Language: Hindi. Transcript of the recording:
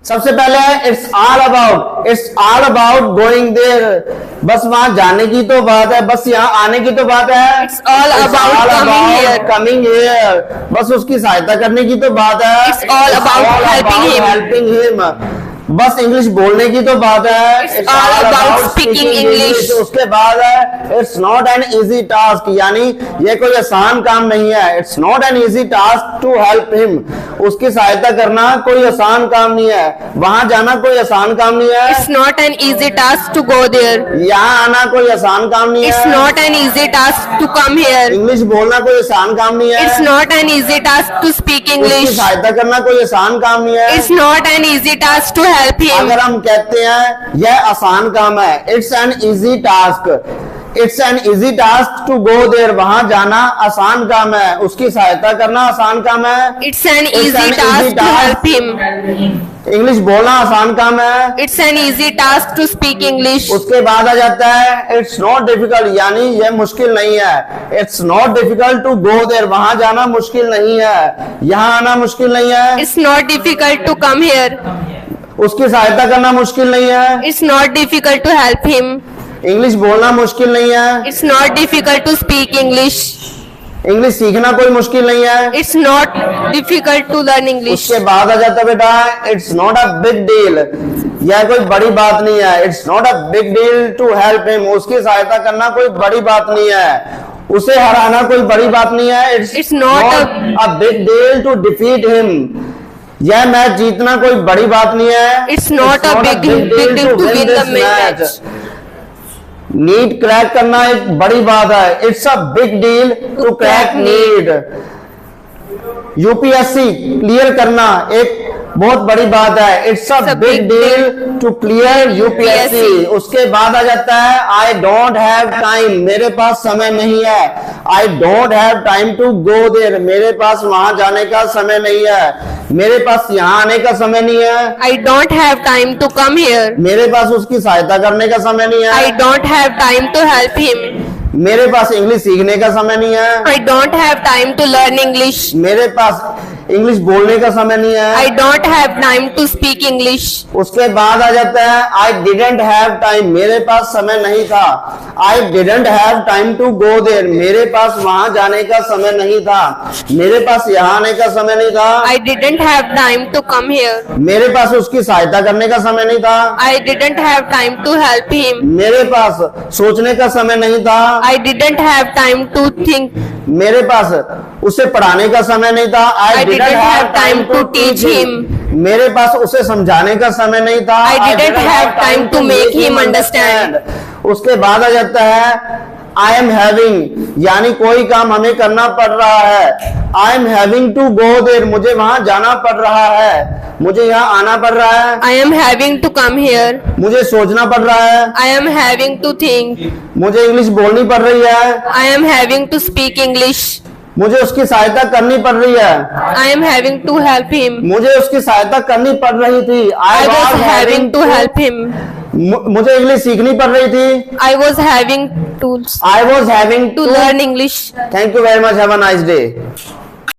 सबसे पहले it's all about going there, बस वहां जाने की तो बात है, बस यहाँ आने की तो बात है। It's all about coming here, बस उसकी सहायता करने की तो बात है। It's all about helping him, बस इंग्लिश बोलने की तो बात है। It's all about speaking English। उसके बाद है it's not an easy task, यानी ये कोई आसान काम नहीं है। It's not an easy task to help him, उसकी सहायता करना कोई आसान काम नहीं है, वहां जाना कोई आसान काम नहीं है। It's not an easy task to go there। यहाँ आना कोई आसान काम नहीं है। It's not an easy task to come here। English बोलना कोई आसान काम नहीं है। It's not an easy task to speak उसकी English। सहायता करना कोई आसान काम नहीं है। It's not an easy task to help him। अगर हम कहते हैं यह आसान काम है, it's an easy task, it's an easy task to go there, वहां जाना आसान काम है, उसकी सहायता करना आसान काम है। It's an easy task to help him। English बोलना आसान काम है। It's an easy task to speak English। उसके बाद आ जाता है इट्स नॉट डिफिकल्ट, यानी यह मुश्किल नहीं है। It's not difficult to go there, वहां जाना मुश्किल नहीं है, यहाँ आना मुश्किल नहीं है। It's not difficult to come here। उसकी सहायता करना मुश्किल नहीं है। It's not difficult to help him। English बोलना मुश्किल नहीं है। It's not difficult to speak English। English सीखना कोई मुश्किल नहीं है। It's not difficult to learn English। उसके बाद आ जाता है बेटा it's not a big deal, यह कोई बड़ी बात नहीं है। It's not a big deal to help him, उसकी सहायता करना कोई बड़ी बात नहीं है, उसे हराना कोई बड़ी बात नहीं है। It's not a big deal to defeat him, यह मैच जीतना कोई बड़ी बात नहीं है। It's not a big deal to win the match। NEET crack करना एक बड़ी बात है। It's a big deal to crack NEET. UPSC clear करना एक बहुत बड़ी बात है। It's a big deal to clear UPSC. उसके बाद आ जाता है आई डोंट हैव टाइम, मेरे पास समय नहीं है। I don't have time to go there, मेरे पास वहां जाने का समय नहीं है, मेरे पास यहाँ आने का समय नहीं है। I don't have time to come here। मेरे पास उसकी सहायता करने का समय नहीं है। I don't have time to help him। मेरे पास इंग्लिश सीखने का समय नहीं है। I don't have time to learn English। मेरे पास इंग्लिश बोलने का समय नहीं है। I don't have time to speak English। उसके बाद आ जाता है आई डिडेंट हैव टाइम, मेरे पास समय नहीं था। I didn't have time to go there, मेरे पास वहां जाने का समय नहीं था, मेरे पास यहाँ आने का समय नहीं था। I didn't have time to come here। मेरे पास उसकी सहायता करने का समय नहीं था। I didn't have time to help him। मेरे पास सोचने का समय नहीं था। I didn't have time to think। मेरे पास उसे पढ़ाने का समय नहीं था। I didn't have time to teach him। मेरे पास उसे समझाने का समय नहीं था। I didn't have time to make him understand। उसके बाद आ जाता है आई एम हैविंग, यानी कोई काम हमें करना पड़ रहा है। I am having to go there, मुझे वहां जाना पड़ रहा है, मुझे यहाँ आना पड़ रहा है। I am having to come here। मुझे सोचना पड़ रहा है। I am having to think। मुझे इंग्लिश बोलनी पड़ रही है। I am having to speak English। मुझे उसकी सहायता करनी पड़ रही है। I am having to help him। मुझे उसकी सहायता करनी पड़ रही थी। I was having to help him। मुझे इंग्लिश सीखनी पड़ रही थी। I was having to I was having learn English। Thank you very much. Have a nice day.